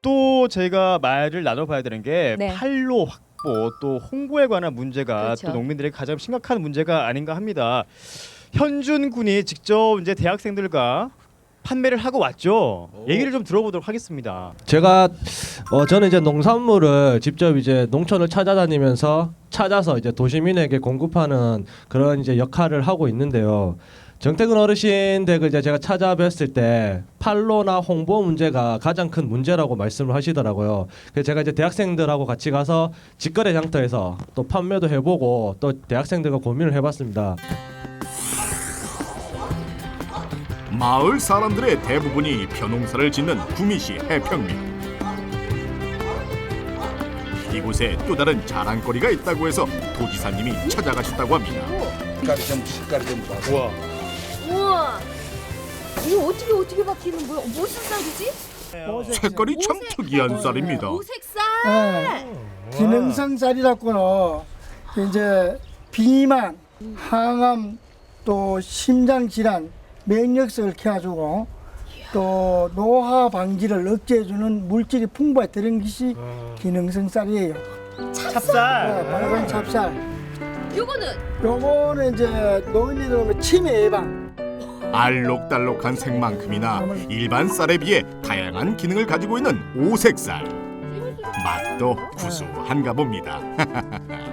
또 제가 말을 나눠봐야 되는 게 네. 판로 확보 또 홍보에 관한 문제가 그렇죠. 또 농민들에게 가장 심각한 문제가 아닌가 합니다. 현준 군이 직접 이제 대학생들과 판매를 하고 왔죠. 얘기를 좀 들어보도록 하겠습니다. 저는 이제 농산물을 직접 이제 농촌을 찾아서 이제 도시민에게 공급하는 그런 이제 역할을 하고 있는데요. 정태근 어르신 댁을 이제 제가 찾아뵀을 때 판로나 홍보 문제가 가장 큰 문제라고 말씀을 하시더라고요. 그래서 제가 이제 대학생들하고 같이 가서 직거래 장터에서 또 판매도 해보고 또 대학생들과 고민을 해봤습니다. 마을 사람들의 대부분이 벼농사를 짓는 구미시 해평면. 이곳에 또 다른 자랑거리가 있다고 해서 도지사님이 찾아가셨다고 합니다. 색깔이 좀 좋아서. 우와. 우와. 이거 어떻게 바뀌는 거야? 무슨 쌀이지? 색깔이 참 특이한 쌀입니다. 오색쌀. 기능성 쌀이라고는 이제 비만, 항암, 또 심장 질환, 면역성을 키워주고 또 노화 방지를 억제해주는 물질이 풍부하게 들은 것이 기능성 쌀이에요. 찹쌀. 빨간 찹쌀. 요거는 이제 노인들 오면 치매 예방. 알록달록한 색만큼이나 일반 쌀에 비해 다양한 기능을 가지고 있는 오색쌀. 맛도 구수한가 봅니다.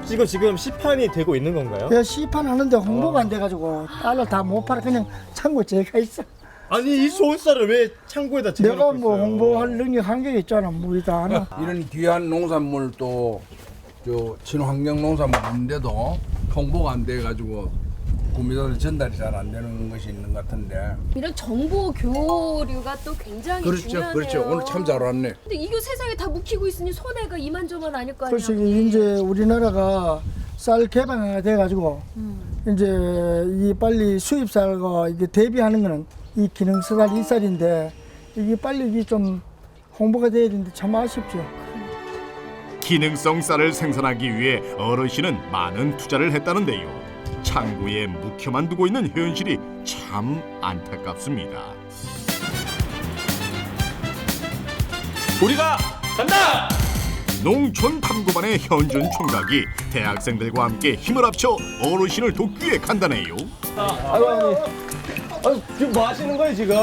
지금 시판이 되고 있는 건가요? 그래서 시판 하는데 홍보가 안 돼가지고 딸을 다 못 팔아 그냥 창고에 제가 있어. 아니 이 좋은 쌀을 왜 창고에다 내가 뭐 홍보할 능력 한계가 있잖아. 우리 다 하나. 이런 귀한 농산물 또 저 친환경 농산물인데도 홍보가 안 돼가지고 구매자들 전달이 잘 안 되는 것이 있는 것 같은데. 이런 정보 교류가 또 굉장히 중요하네요. 그렇죠. 오늘 참 잘 왔네. 근데 이거 세상에 다 묵히고 있으니 손해가 이만저만 아닐 거 아니야. 그래서 이제 우리나라가 쌀 개방이 돼가지고 이제 이 빨리 수입 쌀과 이게 대비하는 거는 이 기능쌀 이 쌀인데 이게 빨리 이게 좀 홍보가 돼야 되는데 참 아쉽죠. 기능성 쌀을 생산하기 위해 어르신은 많은 투자를 했다는데요. 창고에 묵혀만 두고 있는 현실이 참 안타깝습니다. 우리가 간다! 농촌 탐구반의 현준 총각이 대학생들과 함께 힘을 합쳐 어르신을 돕기 위해 간다네요. 지금 뭐 하시는 거예요 지금?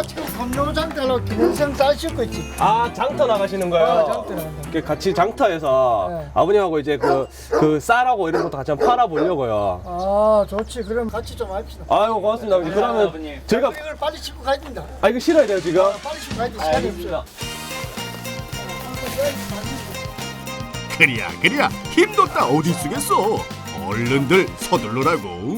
지금 감로장터로 기능성 쌀 싣고 있지. 장터 나가시는 거예요? 장터 나간다. 이렇게 같이 장터에서 네. 아버님하고 이제 그 쌀하고 이런 것도 같이 한번 팔아보려고요. 좋지. 그럼 같이 좀 합시다. 아이고 고맙습니다. 아버님. 그러면 저희가 이걸 빨리 싣고 가야 된다. 이거 실어야 돼요 지금? 빨리 싣고 가야 돼. 시간이 없어. 그랴 힘뒀다 어디 쓰겠어. 얼른들 서둘러라고.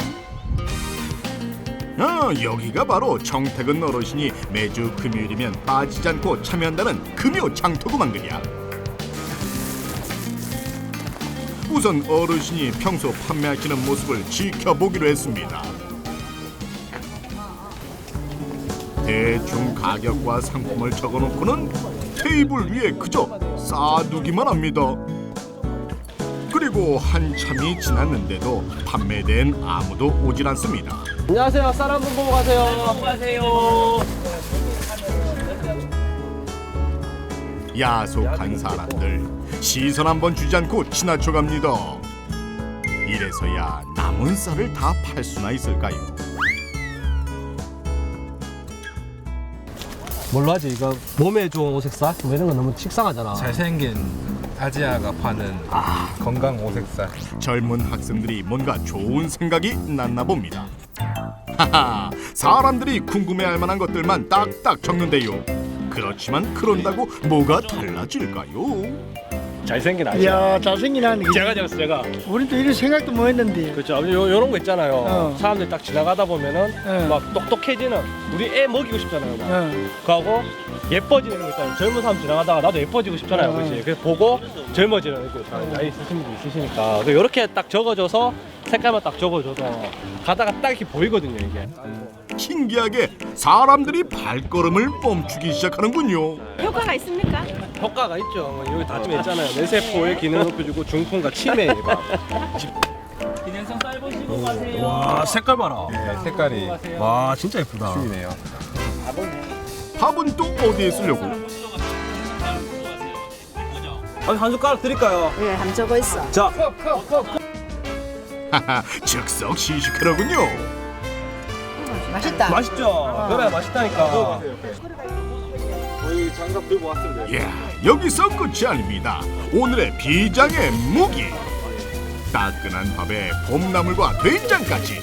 여기가 바로 정태근 어르신이 매주 금요일이면 빠지지 않고 참여한다는 금요 장터구만 그랴. 우선 어르신이 평소 판매하시는 모습을 지켜보기로 했습니다. 대충 가격과 상품을 적어놓고는 테이블 위에 그저 쌓아두기만 합니다. 그리고 한참이 지났는데도 판매된 아무도 오질 않습니다. 안녕하세요. 쌀 한번 보고 가세요. 야속한 사람들 시선 한번 주지 않고 지나쳐갑니다. 이래서야 남은 쌀을 다 팔 수나 있을까요? 뭘로 하지 이거? 몸에 좋은 오색쌀? 뭐 이런 건 너무 식상하잖아. 잘생긴 아지아가 파는 건강 오색쌀. 젊은 학생들이 뭔가 좋은 생각이 났나 봅니다. 하하, 사람들이 궁금해할 만한 것들만 딱딱 적는데요. 그렇지만 그런다고 뭐가 달라질까요? 잘생긴 이야, 잘생긴 하는 게. 제가 적었어요 제가. 우린 또 이런 생각도 못 했는데. 그렇죠. 요런 거 있잖아요. 어. 사람들이 딱 지나가다 보면은 어. 막 똑똑해지는 우리 애 먹이고 싶잖아요. 막. 어. 그하고 예뻐지는 거 있잖아요. 젊은 사람 지나가다가 나도 예뻐지고 싶잖아요. 그렇지. 그래서 보고 젊어지는 거 나이 있으신 분도 있으시니까 이렇게 딱 적어줘서 색깔만 딱 적어줘도 가다가 딱 이렇게 보이거든요 이게. 신기하게 사람들이 발걸음을 멈추기 시작하는군요. 효과가 있습니까? 효과가 있죠. 여기 다쯤에 있잖아요. 뇌세포의 기능을 높여주고 중풍과 치매 예방. 와 색깔 봐라. 네, 색깔이 와 진짜 예쁘다. 튀네요. 밥은 또 어디에 쓰려고? 한 숟가락 드릴까요? 예, 한번 적어 있어. 자, 하하, 즉석 시식회로군요. 맛있다. 맛있죠? 그래, 맛있다니까. 저희 장갑 들고 왔습니다. 이야, 여기서 끝이 아닙니다. 오늘의 비장의 무기. 따끈한 밥에 봄나물과 된장까지.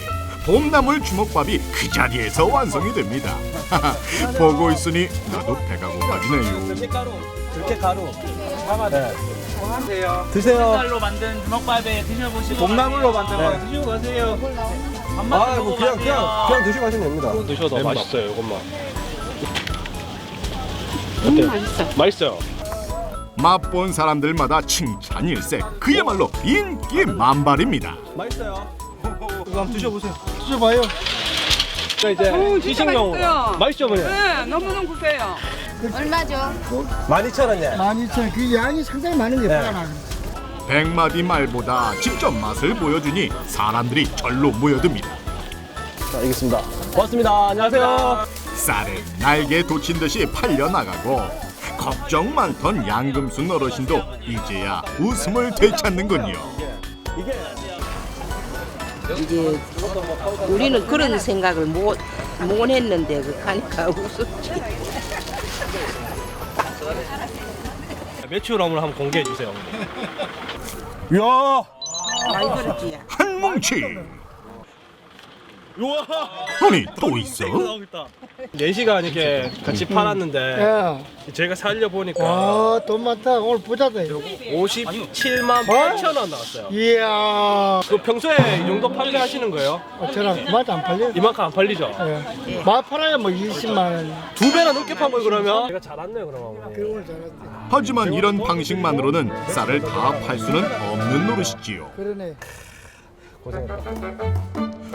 봄나물 주먹밥이 그 자리에서 완성이 됩니다. 하하, 보고 있으니 나도 배가 고파지네요. 들깨가루, 들깨가루. 네. 드세요. 쌀로 만든 주먹밥에 드셔보시고 봄나물로 만든 거 드시고 가세요. 아, 뭐 그냥 드시고 가시면 됩니다. 드셔도 맛있어요, 이것만. 어때요? 맛있어요. 맛본 사람들마다 칭찬일세. 그야말로 인기 만발입니다. 맛있어요. 이거 한번 드셔보세요. 드셔봐요. 이제 시식용으로. 맛있죠, 어머니? 네, 너무너무 구세요. 얼마죠? 12,000원이네. 12,000원. 그 양이 상당히 많은 게 화가 나. 100마디 말보다 직접 맛을 보여주니 사람들이 절로 모여듭니다. 자, 알겠습니다. 고맙습니다. 안녕하세요. 쌀은 날개 돋친 듯이 팔려나가고 걱정 많던 양금순 어르신도 이제야 웃음을 되찾는군요. 이제 우리는 그런 생각을 못 했는데 그러니까 웃었지. 매출업을 한번 공개해 주세요. 야, 많이 그렇지. 한 뭉치. 아니 또 있어? 4시간 이렇게 같이 팔았는데 예. 제가 살려 보니까 아, 돈 많다. 오늘 부자다. 57만 8천 원 나왔어요. 이야. 그 평소에 이 정도 판매하시는 거예요? 저랑 그만도 안 팔려. 이만큼 안 팔리죠? 예. 말 팔아야 뭐 20만 원. 2배나 넘게 판 거예요 그러면? 제가 잘 왔네요 그럼. 오늘 잘했지. 하지만 이런 방식만으로는 쌀을 다 팔 수는 없는 노릇이지요. 그러네.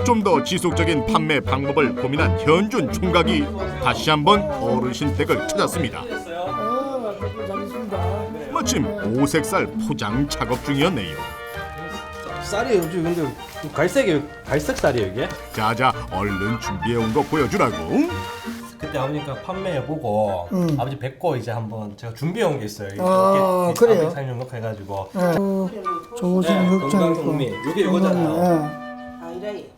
좀 더 지속적인 판매 방법을 고민한 현준 총각이 다시 한번 어르신 댁을 찾았습니다. 아, 잘했습니다. 마침 오색쌀 포장 작업 중이었네요. 쌀이 요즘 근데 갈색 쌀이에요 이게? 자자, 얼른 준비해온 거 보여주라고. 그때 아버니까 판매해보고 아버지 뵙고 이제 한번 제가 준비해온 게 있어요. 아, 그래요? 사진 좀 해가지고. 조선 흑장 건강국민 이게 이거잖아요. 아이라이.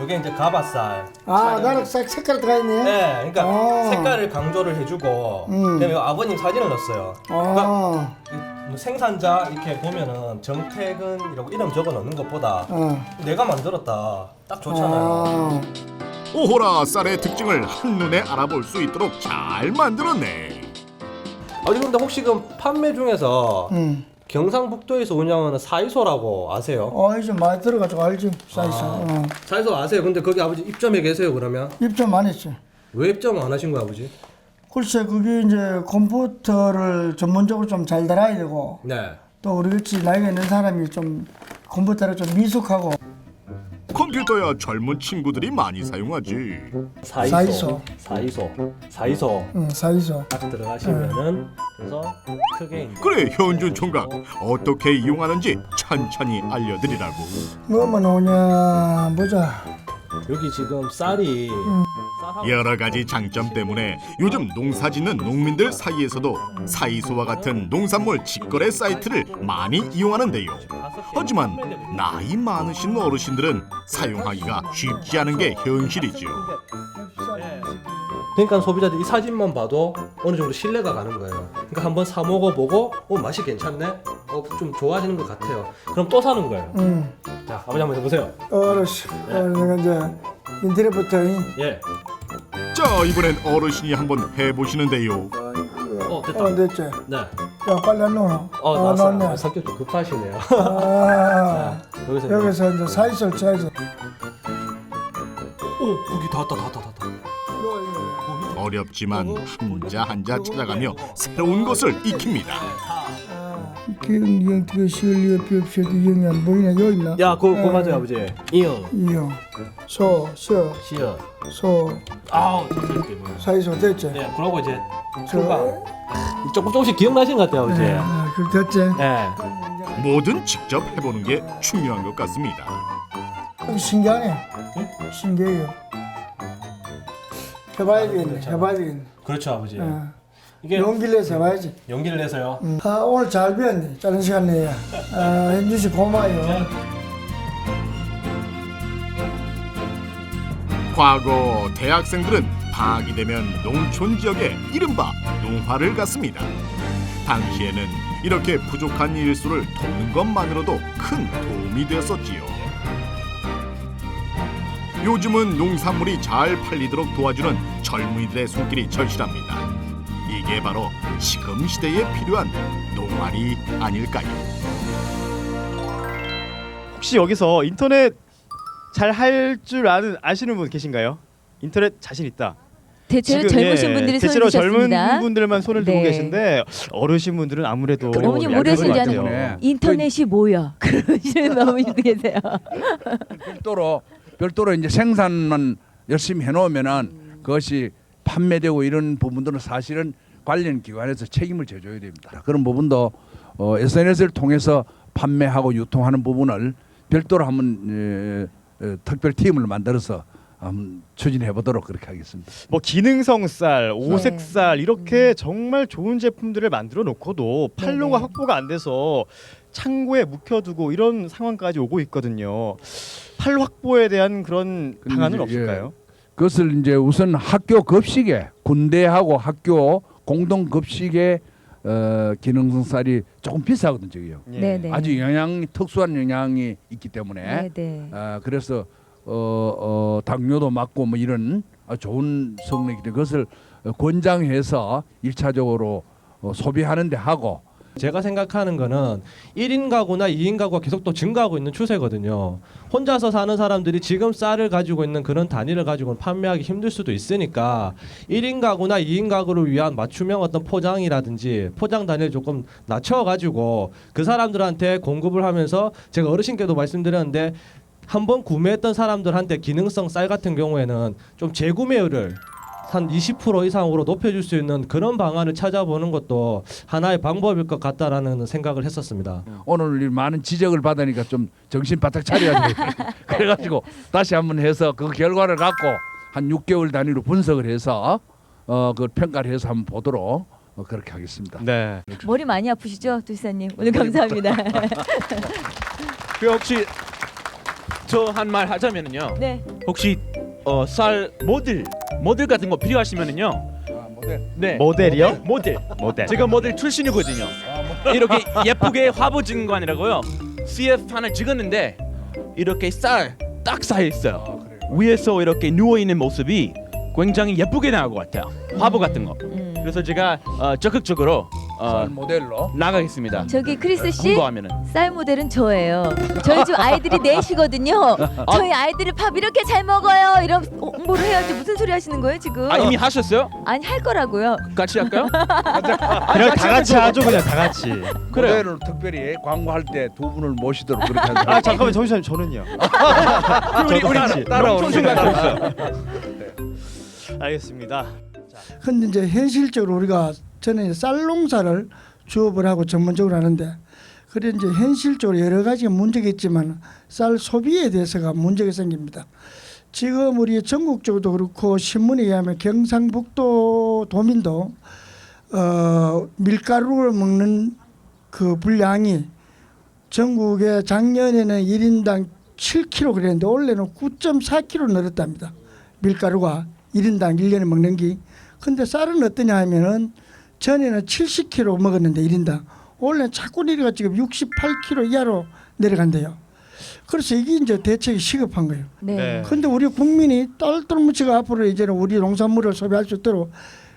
이게 이제 가바쌀. 아, 나는 싹 색깔 들어가 있네. 네, 그러니까 아. 색깔을 강조를 해주고 그다음에 아버님 사진을 넣었어요. 그러니까 아, 뭐 생산자 이렇게 보면은 정태근이라고 이름 적어 놓는 것보다 내가 만들었다 딱 좋잖아요. 아. 오호라, 쌀의 특징을 한눈에 알아볼 수 있도록 잘 만들었네. 아니 근데 혹시 그 판매 중에서 경상북도에서 운영하는 사이소라고 아세요? 좀 많이 들어가지고 알지. 사이즈. 사이소 아세요? 근데 거기 아버지 입점해 계세요 그러면? 입점 안 했지. 왜 입점 안 하신 거야 아버지? 글쎄, 그게 이제 컴퓨터를 전문적으로 좀 잘 달아야 되고, 네. 또 우리같이 나이가 있는 사람이 좀 컴퓨터를 좀 미숙하고. 컴퓨터야 젊은 친구들이 많이 사용하지. 사이소. 사이소 사이소. 딱 들어가시면은 그래서 크게 이제 그래, 현준 총각 어떻게 이용하는지 천천히 알려드리라고. 뭐만 오냐, 보자. 여기 지금 쌀이 쌀하고 여러 가지 장점 때문에 요즘 농사짓는 농민들 사이에서도 사이소와 같은 농산물 직거래 사이트를 많이 이용하는데요. 하지만 나이 많으신 어르신들은 사용하기가 쉽지 않은 게 현실이죠. 그러니까 소비자들이 이 사진만 봐도 어느 정도 신뢰가 가는 거예요. 그러니까 한번 사 먹어보고 맛이 괜찮네? 좀 좋아지는 것 같아요. 그럼 또 사는 거예요. 자, 아버지 한번 해보세요. 알았어. 내가 이제 인터넷부터. 예. 자, 이번엔 어르신이 한번 해보시는데요. 됐다. 됐지. 네. 야, 빨리 안 넣어. 나왔어요. 넣었네. 성격 좀 급하시네요. 여기서 이제 사이소를 쳐야지. 오, 거기 다 왔다. 어렵지만 한자 한자 찾아가며 새로운 것을 익힙니다. 기응, 티가 시을, 비읍, 이응이 안 보이냐? 여기 있나? 야, 그거 맞아요, 아버지. 이응, 이응. 소, 시어, 시어. 소, 아우, 사이소 됐지? 네, 그러고 이제 중간. 조금씩 기억나시는 것 같아요, 아버지. 그렇게 됐지? 네. 뭐든 직접 해보는 게 중요한 것 같습니다. 신기하네. 신기해요. 해봐야 되겠네. 그렇죠, 아버지. 이게 용기를 내서 해봐야지. 용기를 내서요. 오늘 잘 배웠네. 짧은 시간 내에. 현준 씨 고마워요. 과거 대학생들은 방학이 되면 농촌 지역에 이른바 농화를 갔습니다. 당시에는 이렇게 부족한 일수를 돕는 것만으로도 큰 도움이 되었었지요. 요즘은 농산물이 잘 팔리도록 도와주는 젊은이들의 손길이 절실합니다. 이게 바로 지금 시대에 필요한 농활이 아닐까요? 혹시 여기서 인터넷 잘 할 줄 아시는 분 계신가요? 인터넷 자신 있다. 대체로 젊으신 분들이 손을 대체로 드셨습니다. 젊은 분들만 손을 들고 네. 계신데 어르신 분들은 아무래도 어머니 얇은 모르시는 것 줄 같아요. 아는 인터넷이 뭐야? 그러시는 어머니도 계세요. 별도로 이제 생산만 열심히 해놓으면은 그것이 판매되고 이런 부분들은 사실은 관련 기관에서 책임을 져줘야 됩니다. 그런 부분도 SNS를 통해서 판매하고 유통하는 부분을 별도로 한번 특별 팀을 만들어서 추진해 보도록 그렇게 하겠습니다. 뭐 기능성 쌀, 오색 쌀 이렇게 정말 좋은 제품들을 만들어 놓고도 판로가 네네. 확보가 안 돼서 창고에 묵혀두고 이런 상황까지 오고 있거든요. 판로 확보에 대한 그런 방안은 이제, 없을까요? 그것을 이제 우선 학교 급식에 군대하고 학교 공동 급식에 기능성 쌀이 조금 비싸거든요, 저기요. 예. 네네. 아주 특수한 영양이 있기 때문에 네네. 그래서 당뇨도 맞고 뭐 이런 좋은 성능이기 때문에 그것을 권장해서 1차적으로 소비하는 데 하고 제가 생각하는 거는 1인 가구나 2인 가구가 계속 또 증가하고 있는 추세거든요. 혼자서 사는 사람들이 지금 쌀을 가지고 있는 그런 단위를 가지고는 판매하기 힘들 수도 있으니까 1인 가구나 2인 가구를 위한 맞춤형 어떤 포장이라든지 포장 단위를 조금 낮춰가지고 그 사람들한테 공급을 하면서 제가 어르신께도 말씀드렸는데 한번 구매했던 사람들한테 기능성 쌀 같은 경우에는 좀 재구매율을 한 20% 이상으로 높여줄 수 있는 그런 방안을 찾아보는 것도 하나의 방법일 것 같다라는 생각을 했었습니다. 오늘 많은 지적을 받으니까 좀 정신 바짝 차려야 돼. 그래가지고 다시 한번 해서 그 결과를 갖고 한 6개월 단위로 분석을 해서 그 평가를 해서 한번 보도록 그렇게 하겠습니다. 네. 머리 많이 아프시죠, 도지사님? 오늘 감사합니다. 그 혹시 저 한 말 하자면은요. 네. 혹시 쌀 모델 같은 거 필요하시면은요. 모델. 네. 모델이요? 모델. 모델. 제가 모델 출신이거든요. 이렇게 예쁘게 화보 찍은 거 아니라고요. CF 하나 찍었는데 이렇게 쌀 딱 쌓여 있어요. 위에서 이렇게 누워 있는 모습이 굉장히 예쁘게 나올 것 같아요. 화보 같은 거. 그래서 제가 적극적으로 쌀 모델로 나가겠습니다. 저기 크리스 씨, 홍보하면은. 쌀 모델은 저예요. 저희 집 아이들이 넷이거든요. 저희 아이들이 밥 이렇게 잘 먹어요. 이런 홍보를 해야지. 무슨 소리 하시는 거예요 지금? 아 이미 하셨어요? 아니 할 거라고요. 같이 할까요? 그냥 다 같이 하죠, 그냥 다 같이. 그래요. 모델을 특별히 광고할 때 두 분을 모시도록 그렇게 하죠. 아 잠깐만 잠시만요, 저는요. 우리 따라오는 순간 알겠습니다. 근데 이제 현실적으로 우리가 저는 쌀 농사를 주업을 하고 전문적으로 하는데 그래 이제 현실적으로 여러 가지 문제가 있지만 쌀 소비에 대해서가 문제가 생깁니다. 지금 우리 전국적으로도 그렇고 신문에 의하면 경상북도 도민도 밀가루를 먹는 그 분량이 전국에 작년에는 1인당 7kg 그랬는데 올해는 9.4kg 늘었답니다. 밀가루가 1인당 1년에 먹는 게. 근데 쌀은 어떠냐 하면은 전에는 70kg 먹었는데 1인당 올해는 자꾸 내려가 지금 68kg 이하로 내려간대요. 그래서 이게 이제 대책이 시급한 거예요. 네. 근데 우리 국민이 똘똘 앞으로 이제는 우리 농산물을 소비할 수 있도록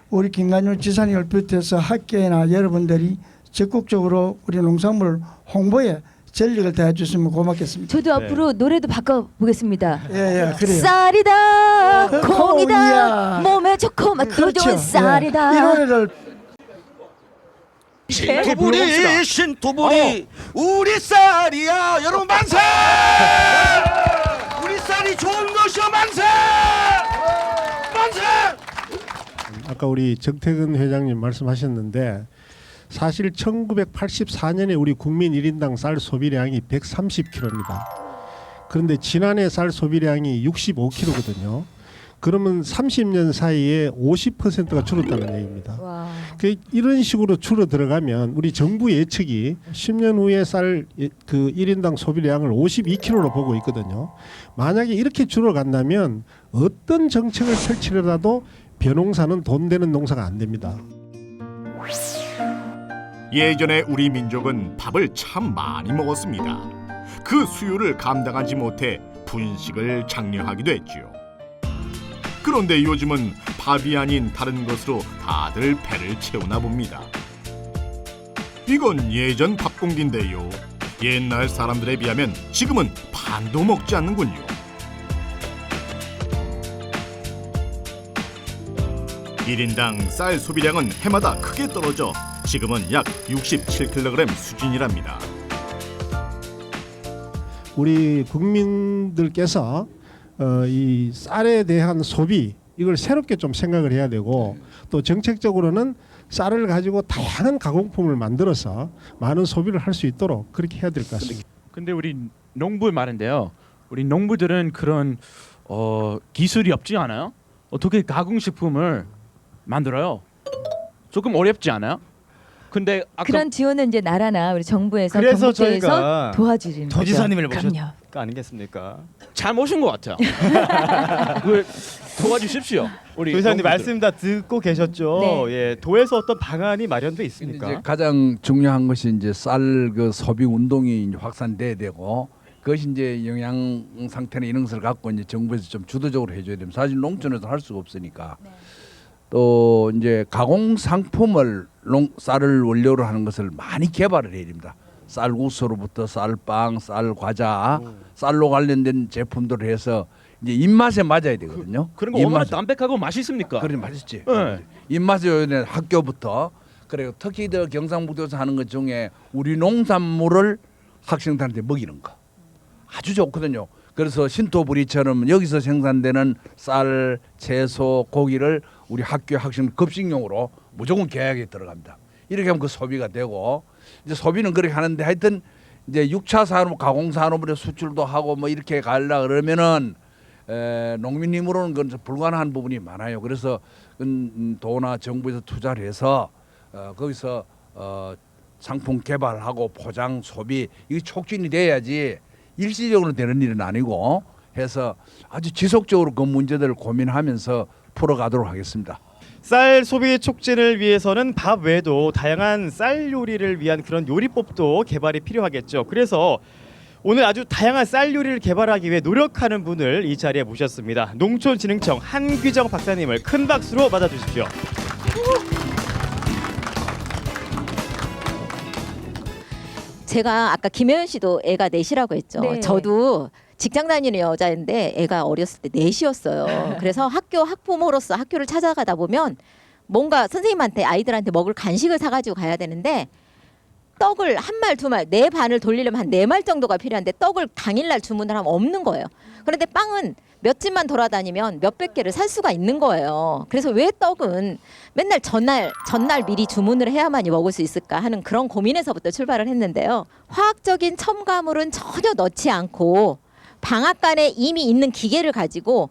우리 김관영 지사님을 비롯해서 학계나 여러분들이 적극적으로 우리 농산물 홍보에 전력을 다해 주시면 고맙겠습니다. 저도 앞으로 노래도 바꿔 보겠습니다. 예, 그래요. 쌀이다, 콩이다, 이야. 몸에 좋고 맛도 좋은 쌀이다. 이 노래를 신토부리 신토부리 우리 쌀이야 여러분 만세 우리 쌀이 좋은 것이요 만세 만세. 아까 우리 정태근 회장님 말씀하셨는데 사실 1984년에 우리 국민 1인당 쌀 소비량이 130kg입니다. 그런데 지난해 쌀 소비량이 65kg거든요. 그러면 30년 사이에 50%가 줄었다는 얘기입니다. 와. 이런 식으로 줄어 들어가면 우리 정부 예측이 10년 후에 쌀 그 1인당 소비량을 52kg로 보고 있거든요. 만약에 이렇게 줄어간다면 어떤 정책을 펼치려라도 벼농사는 돈 되는 농사가 안 됩니다. 예전에 우리 민족은 밥을 참 많이 먹었습니다. 그 수요를 감당하지 못해 분식을 장려하기도 했지요. 그런데 요즘은 밥이 아닌 다른 것으로 다들 배를 채우나 봅니다. 이건 예전 밥 공기인데요. 옛날 사람들에 비하면 지금은 반도 먹지 않는군요. (1인당) 쌀 소비량은 해마다 크게 떨어져 지금은 약 67kg 수준이랍니다. 우리 국민들께서 이 쌀에 대한 소비 이걸 새롭게 좀 생각을 해야 되고 또 정책적으로는 쌀을 가지고 다양한 가공품을 만들어서 많은 소비를 할 수 있도록 그렇게 해야 될 것 같습니다. 근데 우리 농부 말인데요. 우리 농부들은 그런 기술이 없지 않아요? 어떻게 가공식품을 만들어요? 조금 어렵지 않아요? 근데 아까 그런 지원은 이제 나라나 우리 정부에서 그래서 경북대에서 저희가 도와주는 거죠. 도지사님을 그럼요. 모셨 거 아니겠습니까? 잘 모신 것 같아요. 그 도와주십시오. 우리 도지사님 농부들. 말씀 다 듣고 계셨죠? 네. 예, 도에서 어떤 방안이 마련돼 있습니까? 이제 가장 중요한 것이 이제 쌀 그 소비 운동이 이제 확산돼야 되고 그것이 이제 영양 상태나 이런 것을 갖고 이제 정부에서 좀 주도적으로 해줘야 됩니다. 사실 농촌에서 할 수가 없으니까. 또 이제 가공 상품을 쌀을 원료로 하는 것을 많이 개발을 해야 됩니다. 쌀국수로부터 쌀빵, 쌀과자, 쌀로 관련된 제품들을 해서 이제 입맛에 맞아야 되거든요. 그런 거 얼마나 담백하고 맛있습니까? 그래 맛있지. 네. 입맛에 요는 학교부터 그리고 특히 더 경상북도에서 하는 것 중에 우리 농산물을 학생들한테 먹이는 거 아주 좋거든요. 그래서 신토부리처럼 여기서 생산되는 쌀, 채소, 고기를 우리 학교 학생 급식용으로 무조건 계약에 들어갑니다. 이렇게 하면 그 소비가 되고 이제 소비는 그렇게 하는데 하여튼 이제 6차 산업, 가공 산업으로 수출도 하고 뭐 이렇게 가려 그러면은 농민 힘으로는 그건 불가능한 부분이 많아요. 그래서 도나 정부에서 투자를 해서 거기서 상품 개발하고 포장 소비 이게 촉진이 돼야지 일시적으로 되는 일은 아니고 해서 아주 지속적으로 그 문제들을 고민하면서 풀어가도록 하겠습니다. 쌀 소비 촉진을 위해서는 밥 외에도 다양한 쌀 요리를 위한 그런 요리법도 개발이 필요하겠죠. 그래서 오늘 아주 다양한 쌀 요리를 개발하기 위해 노력하는 분을 이 자리에 모셨습니다. 농촌진흥청 한귀정 박사님을 큰 박수로 맞아주십시오. 제가 아까 김혜연 씨도 애가 넷이라고 했죠. 네. 저도 직장 다니는 여자인데 애가 어렸을 때 넷이었어요. 그래서 학부모로서 학교를 찾아가다 보면 뭔가 선생님한테 아이들한테 먹을 간식을 사가지고 가야 되는데 떡을 한 말, 두 말, 네 반을 돌리려면 한 네 말 정도가 필요한데 떡을 당일날 주문을 하면 없는 거예요. 그런데 빵은 몇 집만 돌아다니면 몇백 개를 살 수가 있는 거예요. 그래서 왜 떡은 맨날 전날 미리 주문을 해야만이 먹을 수 있을까 하는 그런 고민에서부터 출발을 했는데요. 화학적인 첨가물은 전혀 넣지 않고 방앗간에 이미 있는 기계를 가지고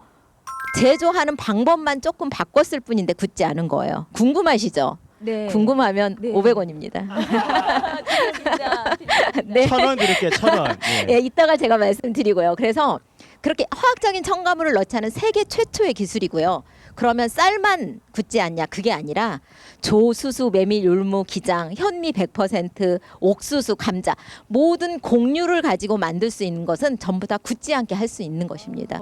제조하는 방법만 조금 바꿨을 뿐인데 굳지 않은 거예요. 궁금하시죠? 네. 궁금하면 네. 500원입니다. 진짜. 네. 1,000원 드릴게요. 1,000원. 예, 이따가 제가 말씀드리고요. 그래서 그렇게 화학적인 첨가물을 넣지 않은 세계 최초의 기술이고요. 그러면 쌀만 굳지 않냐? 그게 아니라 조, 수수, 메밀, 율무, 기장, 현미 100%, 옥수수, 감자 모든 곡류를 가지고 만들 수 있는 것은 전부 다 굳지 않게 할 수 있는 것입니다.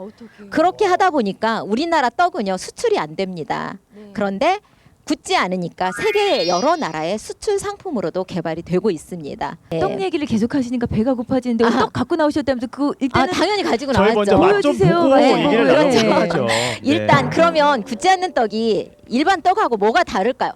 그렇게 하다 보니까 우리나라 떡은요 수출이 안 됩니다. 그런데 굳지 않으니까 세계 여러 나라의 수출 상품으로도 개발이 되고 있습니다. 떡 얘기를 계속 하시니까 배가 고파지는데 오늘 떡 갖고 나오셨다면서 그 일단은 당연히 가지고 저희 나왔죠. 먼저 맛 좀 보여주세요. 보고 네. 얘기를 그렇죠. 나눠보도록 하죠. 일단 그러면 굳지 않는 떡이 일반 떡하고 뭐가 다를까요?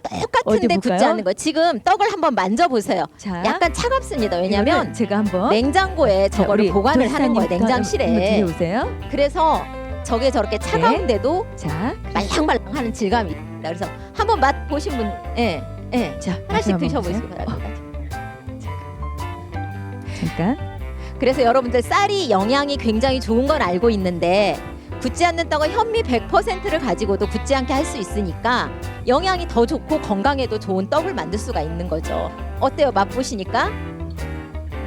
어디 똑같은데 굳지 볼까요? 않는 거. 지금 떡을 한번 만져보세요. 자, 약간 차갑습니다. 왜냐하면 이거는 제가 한번 냉장고에 저거를 우리 보관을 하는 거예요. 도지사님부터 냉장실에. 한번 들여오세요. 그래서 저게 저렇게 차가운데도 자, 말랑말랑하는 질감이 있다. 그래서 한번 맛 보신 분, 예, 자 하나씩 한번 드셔보시기 먹어보세요. 바랍니다. 잠깐. 그래서 여러분들 쌀이 영양이 굉장히 좋은 건 알고 있는데 굳지 않는 떡은 현미 100%를 가지고도 굳지 않게 할 수 있으니까 영양이 더 좋고 건강에도 좋은 떡을 만들 수가 있는 거죠. 어때요? 맛보시니까?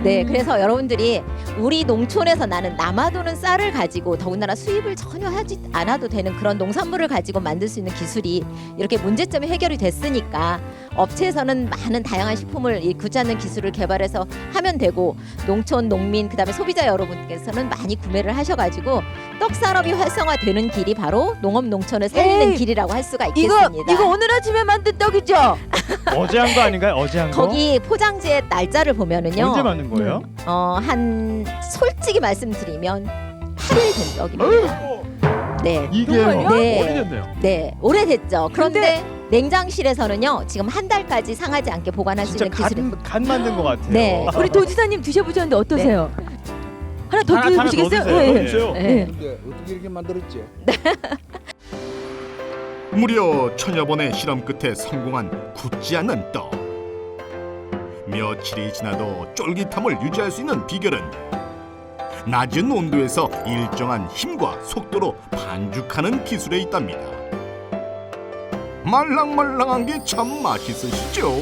네, 그래서 여러분들이 우리 농촌에서 나는 남아도는 쌀을 가지고 더군다나 수입을 전혀 하지 않아도 되는 그런 농산물을 가지고 만들 수 있는 기술이 이렇게 문제점이 해결이 됐으니까 업체에서는 많은 다양한 식품을 이 굳지 않는 기술을 개발해서 하면 되고 농촌 농민 그다음에 소비자 여러분께서는 많이 구매를 하셔가지고 떡 산업이 활성화되는 길이 바로 농업 농촌을 살리는 에이, 길이라고 할 수가 있겠습니다. 이거 오늘 아침에 만든 떡이죠? 어제 한 거 아닌가요? 어제 한 거? 거기 포장지의 날짜를 보면은요. 언제 만든 거예요? 한 솔직히 말씀드리면 8일 된 떡입니다. 네. 이게요? 네. 오래됐네요. 네, 오래됐죠. 그런데 냉장실에서는요 지금 한 달까지 상하지 않게 보관할 수 진짜 있는 기술이. 간 만든 것 같아요. 네. 우리 도지사님 드셔보셨는데 어떠세요? 하나 더 하나 더 드셔보시겠어요? 드세요. 네. 드세요. 네. 근데 어떻게 이렇게 만들었지? 무려 천여 번의 실험 끝에 성공한 굳지 않는 떡. 며칠이 지나도 쫄깃함을 유지할 수 있는 비결은 낮은 온도에서 일정한 힘과 속도로 반죽하는 기술에 있답니다. 말랑말랑한 게 참 맛있으시죠?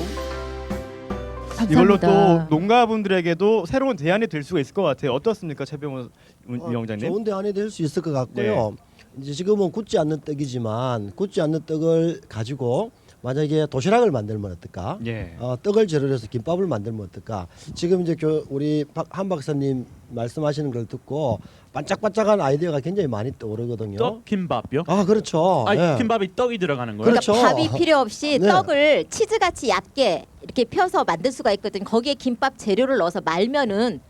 이걸로 또 감사합니다. 농가분들에게도 새로운 대안이 될 수가 있을 것 같아요. 어떻습니까, 최병호 위원장님? 좋은 대안이 될 수 있을 것 같고요. 이제 지금은 굳지 않는 떡이지만 굳지 않는 떡을 가지고 만약에 도시락을 만들면 어떨까? 예. 떡을 재료로 해서 김밥을 만들면 어떨까? 지금 이제 우리 한 박사님 말씀하시는 걸 듣고 반짝반짝한 아이디어가 굉장히 많이 떠오르거든요. 떡 김밥요? 아 그렇죠. 아, 예. 김밥이 떡이 들어가는 거예요? 그렇죠. 그러니까 밥이 필요 없이 네. 떡을 치즈같이 얇게 이렇게 펴서 만들 수가 있거든요. 거기에 김밥 재료를 넣어서 말면은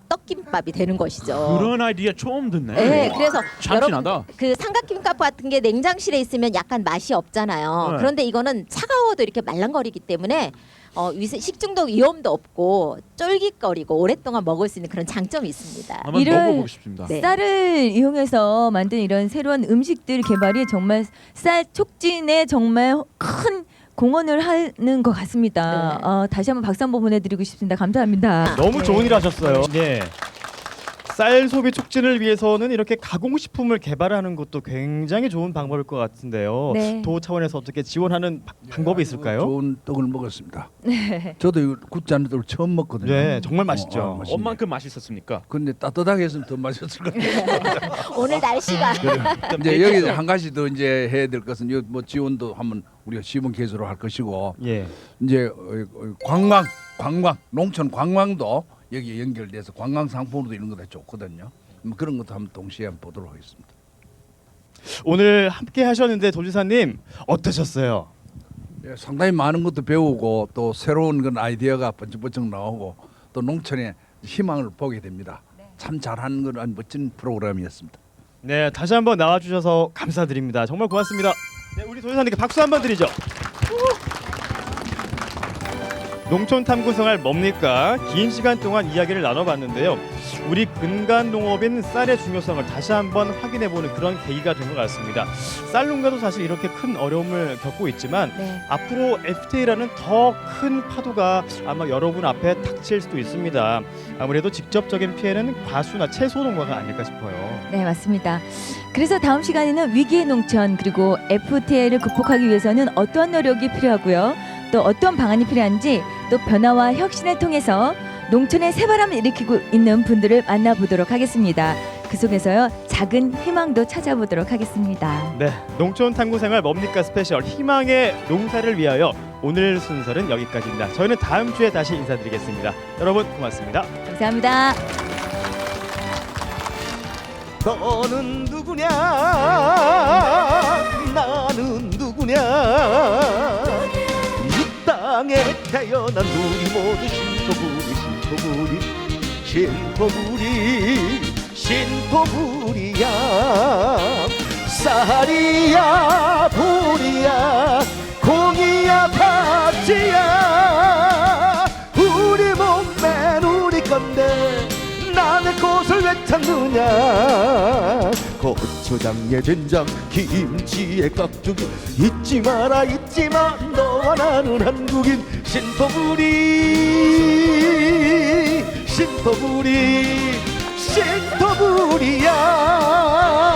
떡김밥이 되는 것이죠. 그런 아이디어 처음 듣네. 네, 그래서 참신하다. 여러분 그 삼각김밥 같은 게 냉장실에 있으면 약간 맛이 없잖아요. 네. 그런데 이거는 차가워도 이렇게 말랑거리기 때문에 식중독 위험도 없고 쫄깃거리고 오랫동안 먹을 수 있는 그런 장점이 있습니다. 한번 이런- 먹어보고 싶습니다. 네. 쌀을 이용해서 만든 이런 새로운 음식들 개발이 정말 쌀 촉진에 정말 큰 공헌을 하는 것 같습니다. 네. 다시 한번 박수 한번 보내드리고 싶습니다. 감사합니다. 너무 네. 좋은 일 하셨어요. 네. 쌀 소비 촉진을 위해서는 이렇게 가공식품을 개발하는 것도 굉장히 좋은 방법일 것 같은데요. 네. 도 차원에서 어떻게 지원하는 방법이 있을까요? 좋은 떡을 먹었습니다. 네. 저도 이거 굳지 않는 떡을 처음 먹거든요. 네, 정말 맛있죠. 맛있네. 엄만큼 맛있었습니까? 근데 따뜻하게 했으면 더 맛있었을 것 같아요. 오늘 날씨가 이제 여기 한 가지 더 이제 해야 될 것은 이 뭐 지원도 한번 우리가 시범 개설을 할 것이고 예. 이제 관광 농촌 관광도 여기에 연결돼서 관광 상품으로도 이런 것도 좋거든요. 뭐 그런 것도 한번 동시에 한번 보도록 하겠습니다. 오늘 함께 하셨는데 도지사님 어떠셨어요? 예, 상당히 많은 것도 배우고 또 새로운 그런 아이디어가 번쩍번쩍 나오고 또 농촌에 희망을 보게 됩니다. 참 잘하는 그런 멋진 프로그램이었습니다. 네, 다시 한번 나와주셔서 감사드립니다. 정말 고맙습니다. 네, 우리 도지사님께 박수 한번 드리죠. 농촌 탐구 생활 뭡니까? 긴 시간 동안 이야기를 나눠봤는데요. 우리 근간 농업인 쌀의 중요성을 다시 한번 확인해보는 그런 계기가 된 것 같습니다. 쌀 농가도 사실 이렇게 큰 어려움을 겪고 있지만 네. 앞으로 FTA라는 더 큰 파도가 아마 여러분 앞에 닥칠 수도 있습니다. 아무래도 직접적인 피해는 과수나 채소 농가가 아닐까 싶어요. 네, 맞습니다. 그래서 다음 시간에는 위기의 농촌 그리고 FTA를 극복하기 위해서는 어떠한 노력이 필요하고요. 또 어떤 방안이 필요한지 또 변화와 혁신을 통해서 농촌의 새바람을 일으키고 있는 분들을 만나보도록 하겠습니다. 그 속에서요 작은 희망도 찾아보도록 하겠습니다. 네, 농촌 탐구 생활 뭡니까 스페셜 희망의 농사를 위하여 오늘 순서는 여기까지입니다. 저희는 다음 주에 다시 인사드리겠습니다. 여러분 고맙습니다. 감사합니다. 너는 누구냐 나는 누구냐 이 땅에 태어난 우리 모두 신토부리야 쌀이야 보리야 공이야 팥이야 우리 몸맨 우리 건데 남의 꽃을 왜 찾느냐 고추장에 된장 김치에 깍두기 잊지 마라 너와 나는 한국인 신토부리 훨씬 더 무리야